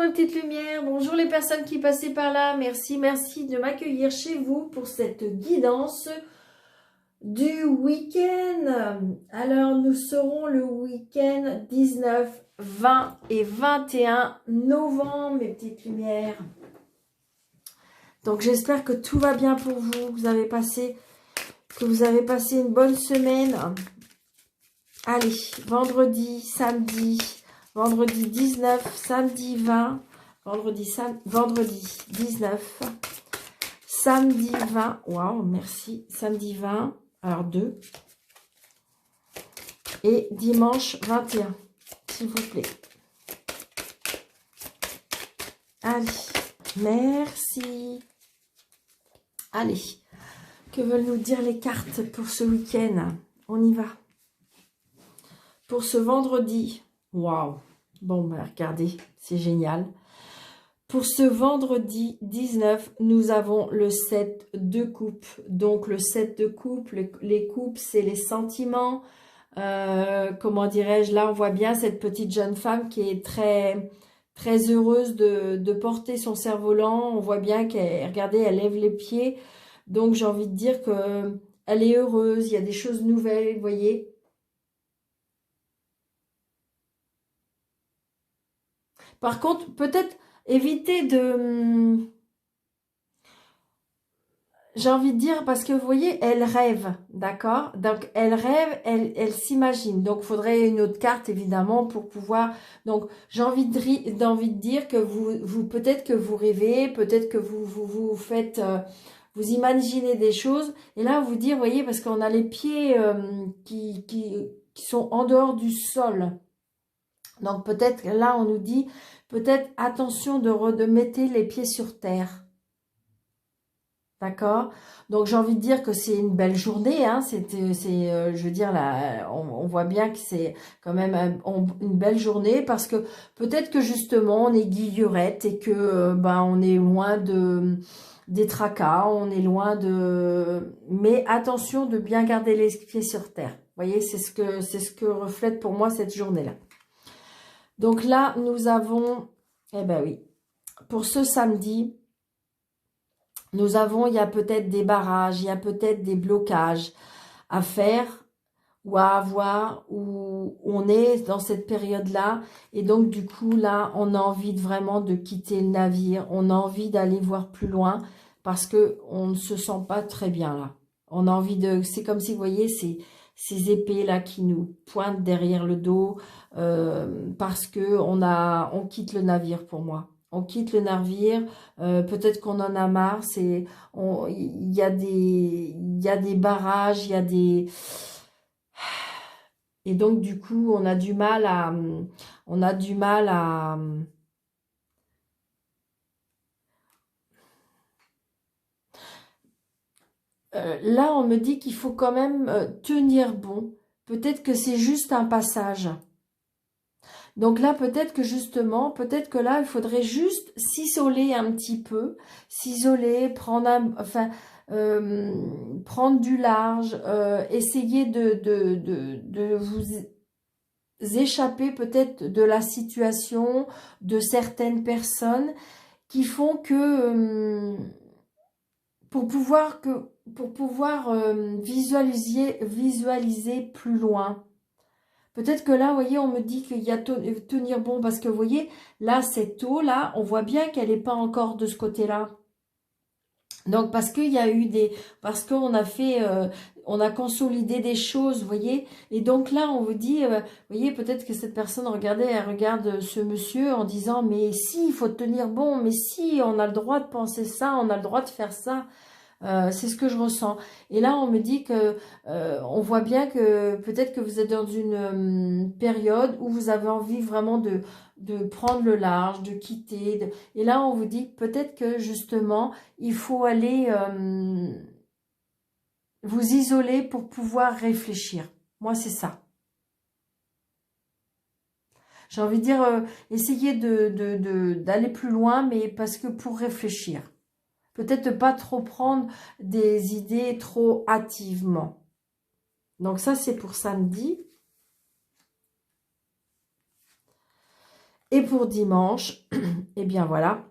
mes petites lumières, bonjour les personnes qui passaient par là, merci de m'accueillir chez vous pour cette guidance du week-end. Alors nous serons le week-end 19, 20 et 21 novembre mes petites lumières. Donc j'espère que tout va bien pour vous, que vous avez passé une bonne semaine. Allez, vendredi, samedi, vendredi 19, samedi 20, vendredi 19, samedi 20, waouh, merci, samedi 20, alors 2, et dimanche 21, s'il vous plaît. Allez, merci. Allez, que veulent nous dire les cartes pour ce week-end? On y va. Pour ce vendredi, waouh, bon, ben, regardez, c'est génial. Pour ce vendredi 19, nous avons le 7 de coupe. Donc, le 7 de coupe, les coupes, c'est les sentiments. Comment dirais-je, là, on voit bien cette petite jeune femme qui est très, très heureuse de porter son cerf-volant. On voit bien qu'elle, regardez, elle lève les pieds. Donc, j'ai envie de dire que elle est heureuse, il y a des choses nouvelles, vous voyez. Par contre, peut-être éviter de... J'ai envie de dire, parce que vous voyez, elle rêve, d'accord? Donc, elle rêve, elle s'imagine. Donc, il faudrait une autre carte, évidemment, pour pouvoir... Donc, j'ai envie de dire que vous peut-être que vous rêvez, peut-être que vous faites... vous imaginez des choses. Et là, vous dire, vous voyez, parce qu'on a les pieds qui sont en dehors du sol. Donc, peut-être, là, on nous dit... Peut-être attention de mettre les pieds sur terre. D'accord? Donc j'ai envie de dire que c'est une belle journée. Hein, je veux dire, là, on voit bien que c'est quand même une belle journée parce que peut-être que justement on est guillerette et que ben, on est loin des tracas, on est loin de... Mais attention de bien garder les pieds sur terre. Vous voyez, c'est ce que reflète pour moi cette journée-là. Donc là, nous avons, eh ben oui, pour ce samedi, il y a peut-être des barrages, il y a peut-être des blocages à faire ou à avoir, où on est dans cette période-là. Et donc, du coup, là, on a envie vraiment de quitter le navire, on a envie d'aller voir plus loin parce que on ne se sent pas très bien là. On a envie de... C'est comme si, vous voyez, ces épées là qui nous pointent derrière le dos parce que on quitte le navire pour moi. On quitte le navire, peut-être qu'on en a marre. Il y a des barrages, il y a des... Et donc du coup, on a du mal à là, on me dit qu'il faut quand même tenir bon. Peut-être que c'est juste un passage. Donc là, peut-être que justement, peut-être que là, il faudrait juste s'isoler un petit peu. S'isoler, prendre du large, essayer de vous échapper peut-être de la situation, de certaines personnes qui font que... pour pouvoir visualiser plus loin. Peut-être que là, vous voyez, on me dit qu'il y a tenir bon, parce que vous voyez, là, cette eau-là, on voit bien qu'elle n'est pas encore de ce côté-là. Donc, parce qu'il y a eu parce qu'on a fait, on a consolidé des choses, vous voyez. Et donc là, on vous dit, vous voyez, peut-être que cette personne, regardez, elle regarde ce monsieur en disant, mais si, il faut tenir bon, mais si, on a le droit de penser ça, on a le droit de faire ça. C'est ce que je ressens. Et là, on me dit que on voit bien que peut-être que vous êtes dans une période où vous avez envie vraiment de prendre le large, de quitter. Et là, on vous dit peut-être que justement, il faut aller vous isoler pour pouvoir réfléchir. Moi, c'est ça. J'ai envie de dire, essayez d'aller plus loin, mais parce que pour réfléchir. Peut-être pas trop prendre des idées trop hâtivement. Donc ça, c'est pour samedi. Et pour dimanche, eh bien voilà.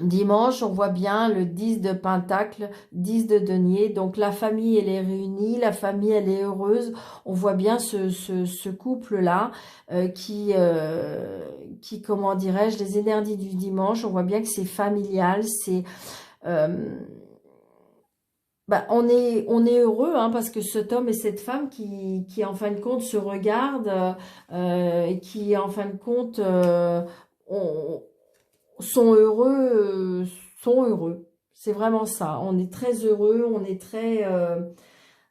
Dimanche, on voit bien le 10 de Pentacle, 10 de denier. Donc la famille, elle est réunie, la famille, elle est heureuse. On voit bien ce couple-là comment dirais-je, les énergies du dimanche. On voit bien que c'est familial, c'est... euh, on est heureux hein, parce que cet homme et cette femme qui en fin de compte se regardent et qui en fin de compte ont- sont heureux, sont heureux. C'est vraiment ça. On est très heureux,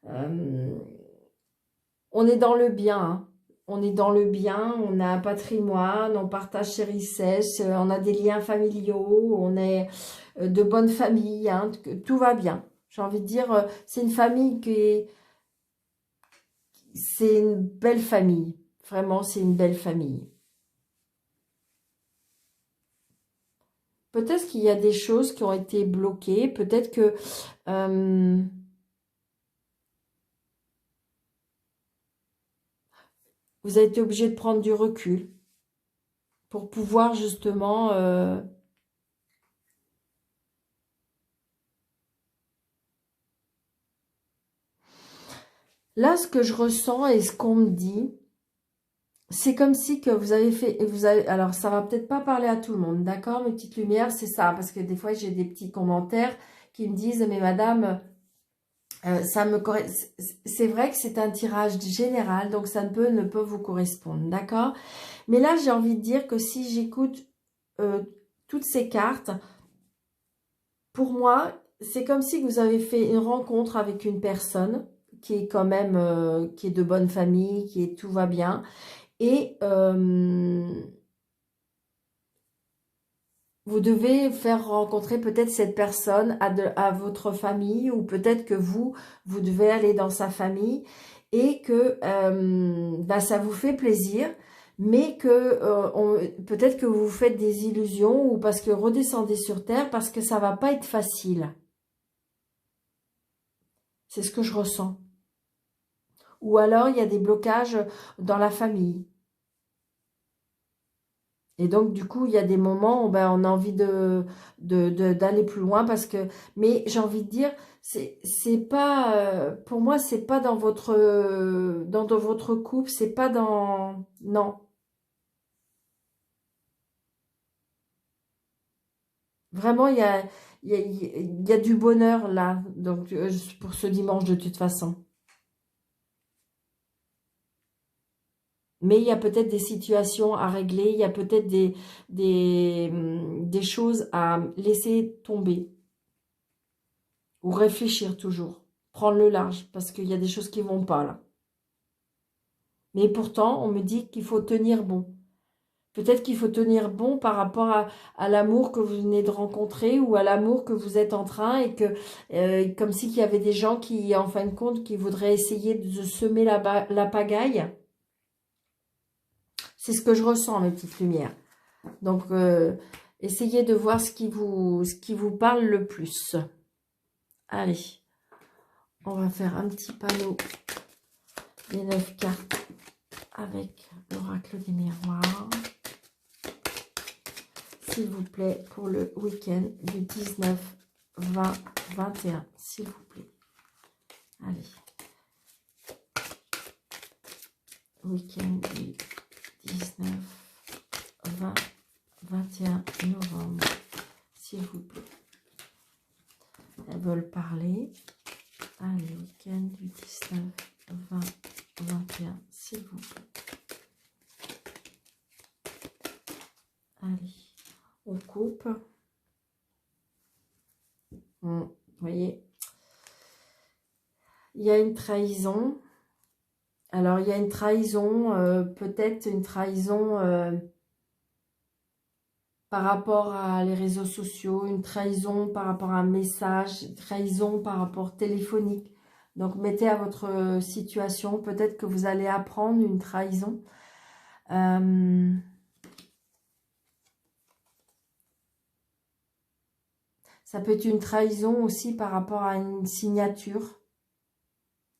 euh, on est dans le bien. Hein. On est dans le bien, on a un patrimoine, on partage ses richesses, on a des liens familiaux, on est de bonne famille, hein, que tout va bien. J'ai envie de dire, c'est une famille c'est une belle famille. Vraiment, c'est une belle famille. Peut-être qu'il y a des choses qui ont été bloquées, peut-être que euh, vous avez été obligé de prendre du recul pour pouvoir justement... Là, ce que je ressens et ce qu'on me dit, c'est comme si que vous avez fait... alors, ça va peut-être pas parler à tout le monde, d'accord? Mes petites lumières, c'est ça. Parce que des fois, j'ai des petits commentaires qui me disent, mais madame, c'est vrai que c'est un tirage général, donc ça ne peut vous correspondre, d'accord? Mais là, j'ai envie de dire que si j'écoute euh, toutes ces cartes, pour moi, c'est comme si vous avez fait une rencontre avec une personne qui est quand même, qui est de bonne famille, tout va bien. Et vous devez faire rencontrer peut-être cette personne à votre famille ou peut-être que vous devez aller dans sa famille et que bah, ça vous fait plaisir, mais que peut-être que vous vous faites des illusions ou parce que redescendez sur Terre parce que ça va pas être facile. C'est ce que je ressens. Ou alors il y a des blocages dans la famille. Et donc, du coup, il y a des moments où ben, on a envie d'aller plus loin parce que, mais j'ai envie de dire, c'est pas, pour moi, c'est pas dans votre couple, c'est pas dans, non. Vraiment, il y a du bonheur là, donc, pour ce dimanche de toute façon. Mais il y a peut-être des situations à régler, il y a peut-être des choses à laisser tomber. Ou réfléchir toujours. Prendre le large, parce qu'il y a des choses qui vont pas là. Mais pourtant, on me dit qu'il faut tenir bon. Peut-être qu'il faut tenir bon par rapport à l'amour que vous venez de rencontrer ou à l'amour que vous êtes en train et que, comme si qu'il y avait des gens qui, en fin de compte, qui voudraient essayer de semer la pagaille. C'est ce que je ressens, mes petites lumières. Donc, essayez de voir ce qui vous parle le plus. Allez, on va faire un petit panneau des 9 cartes avec l'oracle des miroirs, s'il vous plaît, pour le week-end du 19, 20, 21, s'il vous plaît. Allez. Week-end du 19, 20, 21 novembre, s'il vous plaît. Elles veulent parler. Allez, week-end du 19, 20, 21, s'il vous plaît. Allez, on coupe. Vous voyez, il y a une trahison. Alors, il y a une trahison, peut-être une trahison par rapport à les réseaux sociaux, une trahison par rapport à un message, une trahison par rapport téléphonique. Donc, mettez à votre situation, peut-être que vous allez apprendre une trahison. Ça peut être une trahison aussi par rapport à une signature.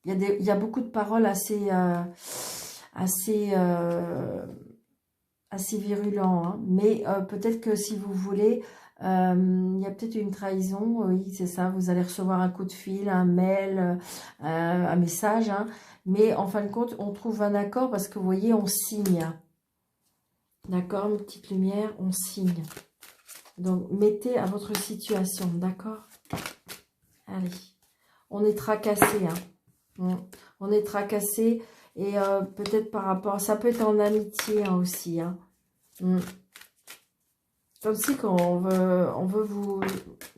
Il y a beaucoup de paroles assez assez virulent, hein. Mais peut-être que si vous voulez, il y a peut-être une trahison, oui, c'est ça, vous allez recevoir un coup de fil, un mail, un message, hein. Mais en fin de compte, on trouve un accord parce que vous voyez, on signe. D'accord, mes petites lumières, on signe. Donc, mettez à votre situation, d'accord? Allez, on est tracassé, hein. On est tracassé et peut-être par rapport, ça peut être en amitié hein, aussi, hein. Comme si quand on veut vous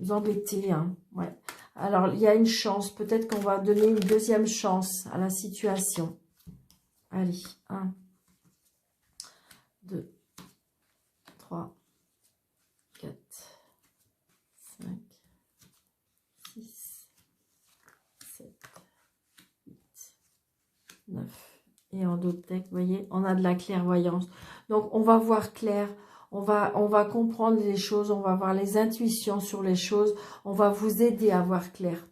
embêter, hein. Ouais. Alors, il y a une chance, peut-être qu'on va donner une deuxième chance à la situation. Allez, 1, 2, 3, 4, 5, 6, 7, 8, 9. Et en d'autres decks, vous voyez, on a de la clairvoyance. Donc, on va voir clair. On va comprendre les choses. On va avoir les intuitions sur les choses. On va vous aider à voir clair.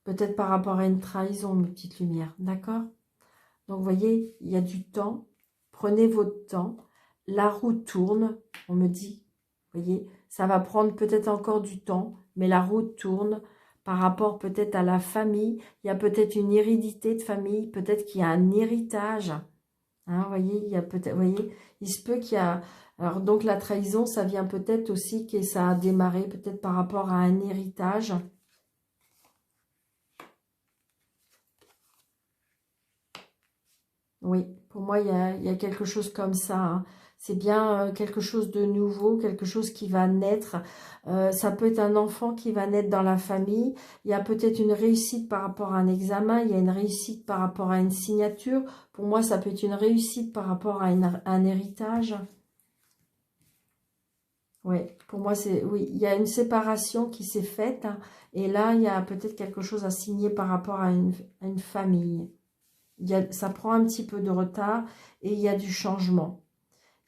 Peut-être par rapport à une trahison, mes petites lumières. D'accord? Donc, vous voyez, il y a du temps. Prenez votre temps. La roue tourne, on me dit. Vous voyez, ça va prendre peut-être encore du temps, mais la roue tourne par rapport peut-être à la famille. Il y a peut-être une hérédité de famille. Peut-être qu'il y a un héritage. Hein, vous voyez, il y a peut-être, voyez, il se peut qu'il y a... Alors, donc, la trahison, ça vient peut-être aussi que ça a démarré peut-être par rapport à un héritage. Oui, pour moi, il y a quelque chose comme ça, hein. C'est bien quelque chose de nouveau, quelque chose qui va naître. Ça peut être un enfant qui va naître dans la famille. Il y a peut-être une réussite par rapport à un examen. Il y a une réussite par rapport à une signature. Pour moi, ça peut être une réussite par rapport à un héritage. Oui, pour moi, c'est oui, il y a une séparation qui s'est faite, hein, et là, il y a peut-être quelque chose à signer par rapport à une famille. Ça prend un petit peu de retard et il y a du changement.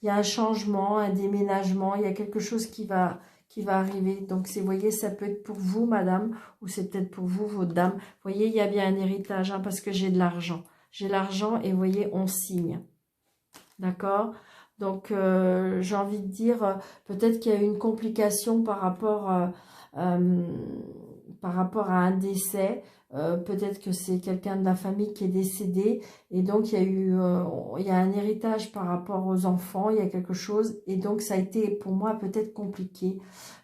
Il y a un changement, un déménagement, il y a quelque chose qui va arriver. Donc, vous voyez, ça peut être pour vous, madame, ou c'est peut-être pour vous, votre dame. Vous voyez, il y a bien un héritage, hein, parce que j'ai de l'argent. J'ai l'argent et vous voyez, on signe. D'accord? Donc, j'ai envie de dire, peut-être qu'il y a eu une complication euh, par rapport à un décès. Peut-être que c'est quelqu'un de la famille qui est décédé. Et donc, il y a un héritage par rapport aux enfants. Il y a quelque chose. Et donc, ça a été, pour moi, peut-être compliqué.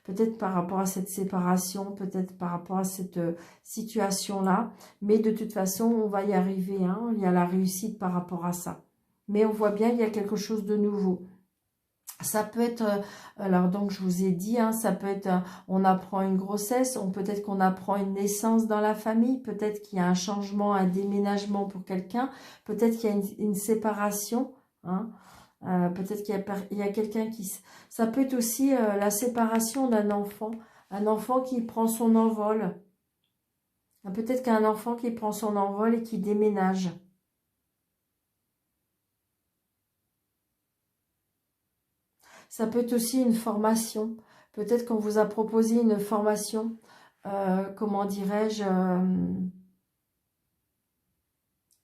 Peut-être par rapport à cette séparation. Peut-être par rapport à cette situation-là. Mais de toute façon, on va y arriver, hein. Il y a la réussite par rapport à ça. Mais on voit bien qu'il y a quelque chose de nouveau. Ça peut être, alors donc je vous ai dit, hein, ça peut être, on apprend une grossesse, peut-être qu'on apprend une naissance dans la famille, peut-être qu'il y a un changement, un déménagement pour quelqu'un, peut-être qu'il y a une séparation, hein, peut-être qu'il y a quelqu'un qui... Ça peut être aussi la séparation d'un enfant, un enfant qui prend son envol. Peut-être qu'un enfant qui prend son envol et qui déménage. Ça peut être aussi une formation. Peut-être qu'on vous a proposé une formation, comment dirais-je,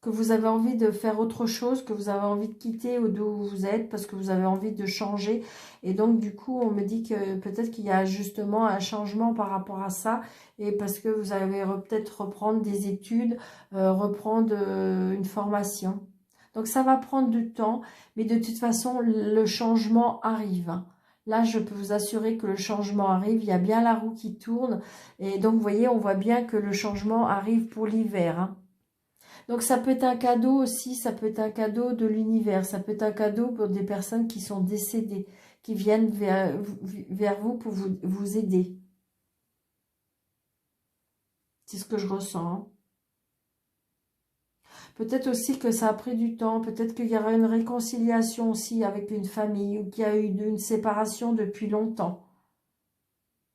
que vous avez envie de faire autre chose, que vous avez envie de quitter d'où vous êtes parce que vous avez envie de changer. Et donc, du coup, on me dit que peut-être qu'il y a justement un changement par rapport à ça et parce que vous allez peut-être reprendre des études, reprendre une formation. Donc, ça va prendre du temps, mais de toute façon, le changement arrive, hein. Là, je peux vous assurer que le changement arrive. Il y a bien la roue qui tourne. Et donc, vous voyez, on voit bien que le changement arrive pour l'hiver, hein. Donc, ça peut être un cadeau aussi. Ça peut être un cadeau de l'univers. Ça peut être un cadeau pour des personnes qui sont décédées, qui viennent vers vous pour vous aider. C'est ce que je ressens, hein. Peut-être aussi que ça a pris du temps, peut-être qu'il y aura une réconciliation aussi avec une famille ou qu'il y a eu une séparation depuis longtemps.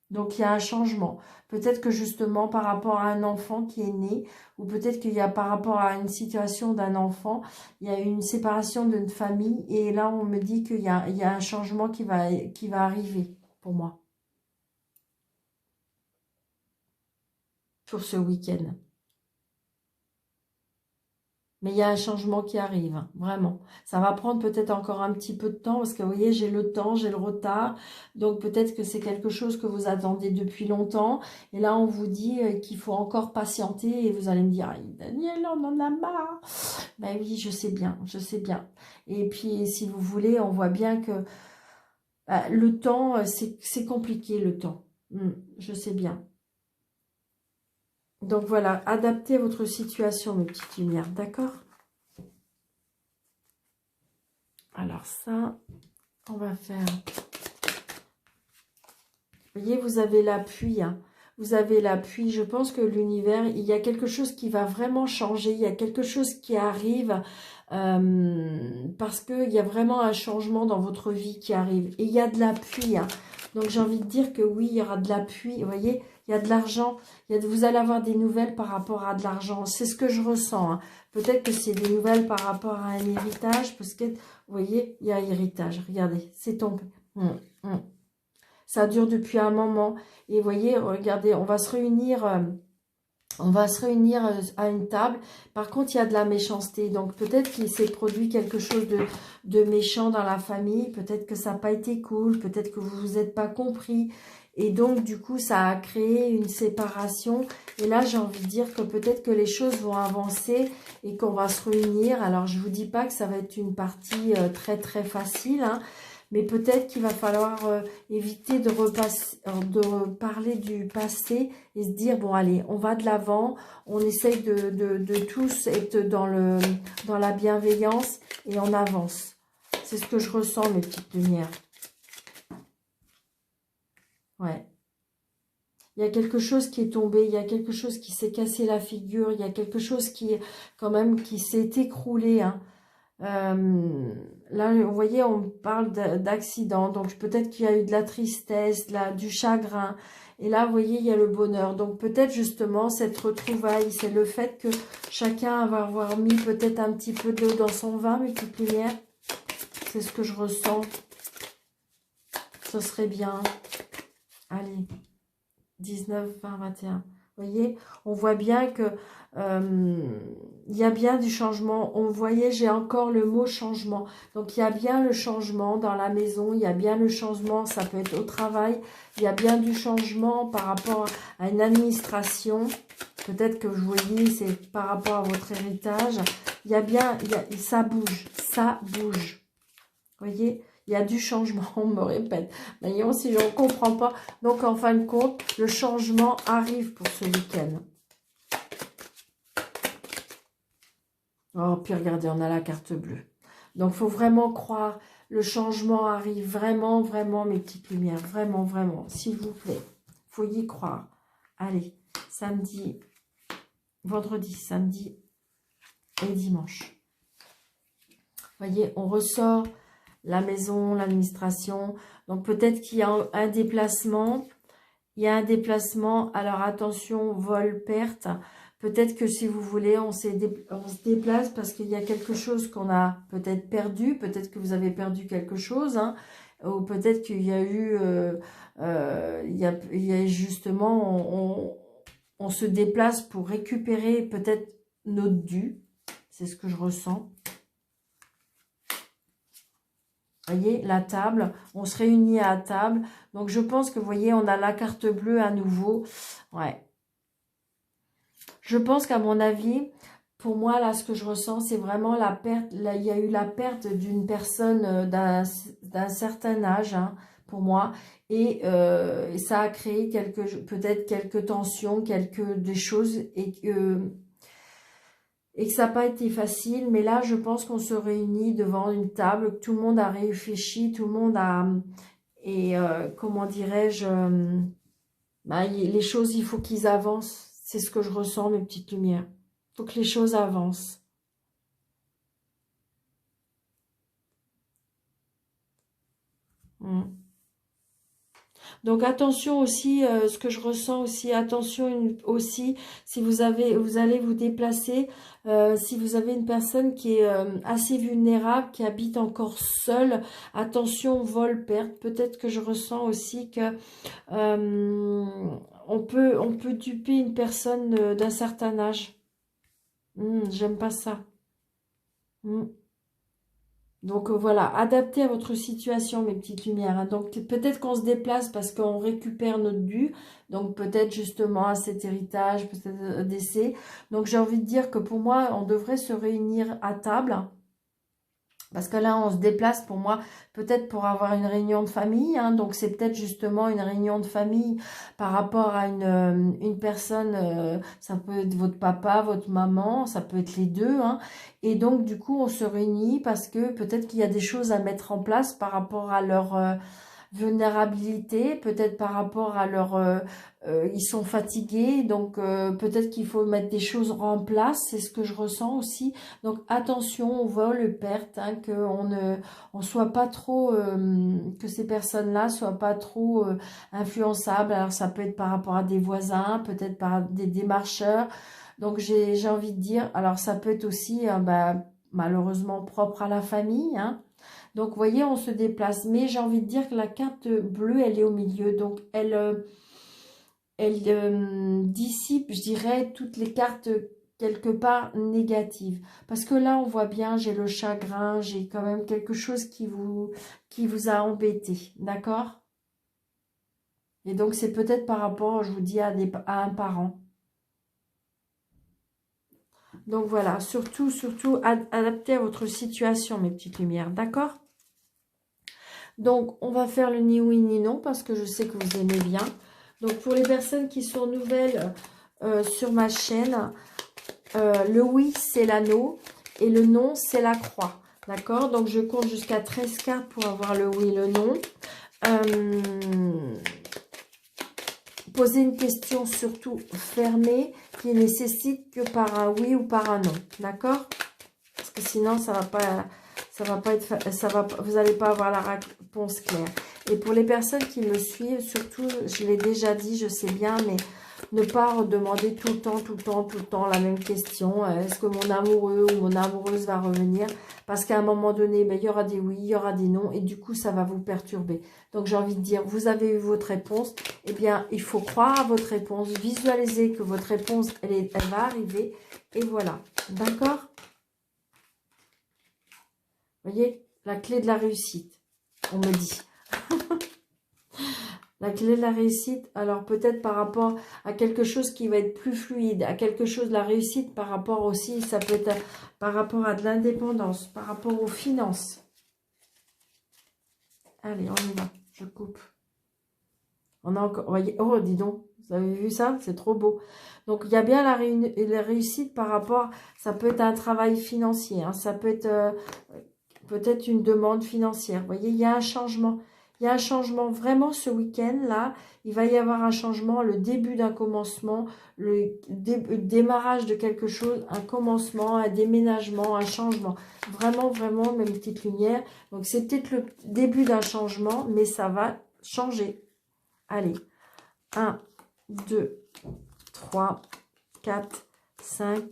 Donc, il y a un changement. Peut-être que justement, par rapport à un enfant qui est né, ou peut-être qu'il y a par rapport à une situation d'un enfant, il y a eu une séparation d'une famille, et là, on me dit il y a un changement qui va arriver pour moi, sur ce week-end. Mais il y a un changement qui arrive, hein, vraiment. Ça va prendre peut-être encore un petit peu de temps, parce que vous voyez, j'ai le temps, j'ai le retard. Donc peut-être que c'est quelque chose que vous attendez depuis longtemps. Et là, on vous dit qu'il faut encore patienter. Et vous allez me dire, ah, Daniel, on en a marre. Ben oui, je sais bien, je sais bien. Et puis, si vous voulez, on voit bien que le temps, c'est compliqué, le temps. Je sais bien. Donc voilà, adaptez votre situation, mes petites lumières, d'accord? Alors ça, on va faire... Vous voyez, vous avez l'appui, hein. Vous avez l'appui. Je pense que l'univers, il y a quelque chose qui va vraiment changer. Il y a quelque chose qui arrive parce qu'il y a vraiment un changement dans votre vie qui arrive. Et il y a de l'appui, hein. Donc j'ai envie de dire que oui, il y aura de l'appui. Vous voyez, il y a de l'argent. Vous allez avoir des nouvelles par rapport à de l'argent. C'est ce que je ressens, hein. Peut-être que c'est des nouvelles par rapport à un héritage. Parce que, vous voyez, il y a héritage. Regardez, c'est tombé. Ça dure depuis un moment. Et vous voyez, regardez, on va se réunir à une table. Par contre, il y a de la méchanceté. Donc, peut-être qu'il s'est produit quelque chose de méchant dans la famille. Peut-être que ça n'a pas été cool. Peut-être que vous vous êtes pas compris. Et donc, du coup, ça a créé une séparation. Et là, j'ai envie de dire que peut-être que les choses vont avancer et qu'on va se réunir. Alors, je vous dis pas que ça va être une partie très, très facile, hein. Mais peut-être qu'il va falloir éviter de parler du passé et se dire, bon allez, on va de l'avant, on essaye de tous être dans la bienveillance et on avance. C'est ce que je ressens, mes petites lumières. Ouais. Il y a quelque chose qui est tombé, il y a quelque chose qui s'est cassé la figure, il y a quelque chose qui, quand même, qui s'est écroulé, hein. Là, vous voyez, on parle d'accident, donc peut-être qu'il y a eu de la tristesse, du chagrin, et là, vous voyez, il y a le bonheur. Donc peut-être justement, cette retrouvaille, c'est le fait que chacun va avoir mis peut-être un petit peu d'eau dans son vin, mes petites lumières. C'est ce que je ressens. Ce serait bien. Allez, 19, 20, 21. Vous voyez, on voit bien que il y a bien du changement. On voyait, j'ai encore le mot changement. Donc, il y a bien le changement dans la maison. Il y a bien le changement, ça peut être au travail. Il y a bien du changement par rapport à une administration. Peut-être que vous voyez, c'est par rapport à votre héritage. Il y a bien, ça bouge. Ça bouge. Vous voyez, il y a du changement, on me répète. Voyons si je ne comprends pas. Donc, en fin de compte, le changement arrive pour ce week-end. Oh, puis regardez, on a la carte bleue. Donc, il faut vraiment croire. Le changement arrive vraiment, vraiment, mes petites lumières. Vraiment, vraiment, s'il vous plaît. Il faut y croire. Allez, samedi, vendredi, samedi et dimanche. Vous voyez, on ressort la maison, l'administration. Donc, peut-être qu'il y a un déplacement. Il y a un déplacement. Alors, attention, vol, perte. Peut-être que si vous voulez, on se déplace parce qu'il y a quelque chose qu'on a peut-être perdu. Peut-être que vous avez perdu quelque chose, hein. Ou peut-être qu'il y a eu... il y a justement... On se déplace pour récupérer peut-être notre dû. C'est ce que je ressens. Vous voyez, la table, on se réunit à la table. Donc, je pense que, vous voyez, on a la carte bleue à nouveau. Ouais. Je pense qu'à mon avis, pour moi, là, ce que je ressens, c'est vraiment la perte. Là, il y a eu la perte d'une personne d'un certain âge, hein, pour moi. Et ça a créé peut-être quelques tensions, des choses. Et que ça n'a pas été facile. Mais là, je pense qu'on se réunit devant une table, que tout le monde a réfléchi, tout le monde a... Et comment dirais-je... les choses, il faut qu'ils avancent. C'est ce que je ressens, mes petites lumières. Il faut que les choses avancent. Donc attention aussi, ce que je ressens aussi, attention aussi, si vous allez vous déplacer, si vous avez une personne qui est assez vulnérable, qui habite encore seule, attention, vol, perte. Peut-être que je ressens aussi que on peut duper une personne d'un certain âge. J'aime pas ça. Mm. Donc voilà, adaptez à votre situation, mes petites lumières, hein. Donc peut-être qu'on se déplace parce qu'on récupère notre dû. Donc peut-être justement à cet héritage, peut-être décès. Donc j'ai envie de dire que pour moi, on devrait se réunir à table. Parce que là, on se déplace pour moi, peut-être pour avoir une réunion de famille. Hein, donc, c'est peut-être justement une réunion de famille par rapport à une personne. Ça peut être votre papa, votre maman, ça peut être les deux. Hein, et donc, du coup, on se réunit parce que peut-être qu'il y a des choses à mettre en place par rapport à leur vulnérabilité, peut-être par rapport à leur... ils sont fatigués, donc peut-être qu'il faut mettre des choses en place, c'est ce que je ressens aussi. Donc attention aux vols, pertes, hein, qu'on ne on soit pas trop... que ces personnes-là soient pas trop influençables. Alors ça peut être par rapport à des voisins, peut-être par des démarcheurs. Donc j'ai envie de dire, alors ça peut être aussi bah, malheureusement propre à la famille, hein. Donc, vous voyez, on se déplace. Mais j'ai envie de dire que la carte bleue, elle est au milieu. Donc, elle dissipe, je dirais, toutes les cartes quelque part négatives. Parce que là, on voit bien, j'ai le chagrin, j'ai quand même quelque chose qui vous a embêté. D'accord? Et donc, c'est peut-être par rapport, je vous dis, à un parent. Donc, voilà. Surtout, surtout, adaptez à votre situation, mes petites lumières. D'accord? Donc, on va faire le ni oui ni non parce que je sais que vous aimez bien. Donc, pour les personnes qui sont nouvelles sur ma chaîne, le oui, c'est l'anneau et le non, c'est la croix. D'accord? Donc, je compte jusqu'à 13 cartes pour avoir le oui et le non. Posez une question surtout fermée qui nécessite que par un oui ou par un non. D'accord? Parce que sinon, ça va pas être, vous n'allez pas avoir la réponse claire. Et pour les personnes qui me suivent, surtout, je l'ai déjà dit, je sais bien, mais ne pas redemander tout le temps la même question. Est-ce que mon amoureux ou mon amoureuse va revenir? Parce qu'à un moment donné, ben, il y aura des oui, il y aura des non, et du coup, ça va vous perturber. Donc, j'ai envie de dire, vous avez eu votre réponse, eh bien, il faut croire à votre réponse, visualiser que votre réponse, elle va arriver, et voilà. D'accord? Vous voyez, la clé de la réussite, on me dit. La clé de la réussite, alors peut-être par rapport à quelque chose qui va être plus fluide, à quelque chose de la réussite par rapport aussi, ça peut être par rapport à de l'indépendance, par rapport aux finances. Allez, on y va, je coupe. On a encore, voyez, oh, dis donc, vous avez vu ça? C'est trop beau. Donc, il y a bien la réussite par rapport, ça peut être un travail financier, hein, ça peut être peut-être une demande financière. Vous voyez, il y a un changement. Il y a un changement vraiment ce week-end-là. Il va y avoir un changement, le début d'un commencement, le démarrage de quelque chose, un commencement, un déménagement, un changement. Vraiment, vraiment, mes petites lumières. Donc, c'est peut-être le début d'un changement, mais ça va changer. Allez, 1, 2, 3, 4, 5,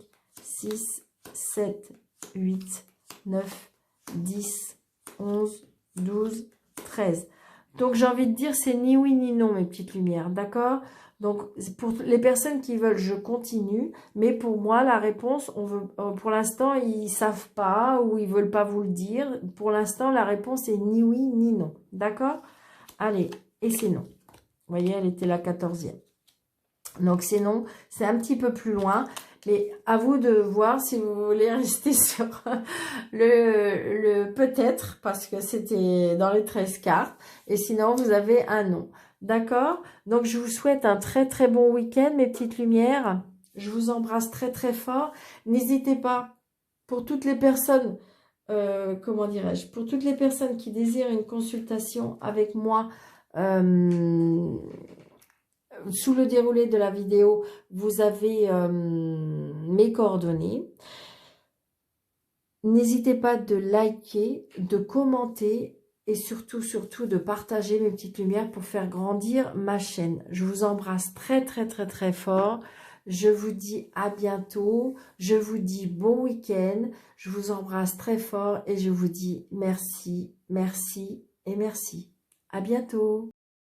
6, 7, 8, 9, 10, 11, 12, 13. Donc, j'ai envie de dire, c'est ni oui ni non, mes petites lumières, d'accord? Donc, pour les personnes qui veulent, je continue. Mais pour moi, la réponse, on veut, pour l'instant, ils savent pas ou ils veulent pas vous le dire. Pour l'instant, la réponse est ni oui ni non, d'accord? Allez, et c'est non. Vous voyez, elle était la 14e. Donc, c'est non. C'est un petit peu plus loin. Mais à vous de voir si vous voulez rester sur le peut-être, parce que c'était dans les 13 cartes. Et sinon, vous avez un non. D'accord? Donc, je vous souhaite un très très bon week-end, mes petites lumières. Je vous embrasse très très fort. N'hésitez pas, pour toutes les personnes, comment dirais-je, pour toutes les personnes qui désirent une consultation avec moi, sous le déroulé de la vidéo, vous avez mes coordonnées. N'hésitez pas de liker, de commenter et surtout, surtout de partager mes petites lumières pour faire grandir ma chaîne. Je vous embrasse très, très, très, très fort. Je vous dis à bientôt. Je vous dis bon week-end. Je vous embrasse très fort et je vous dis merci, merci et merci. À bientôt.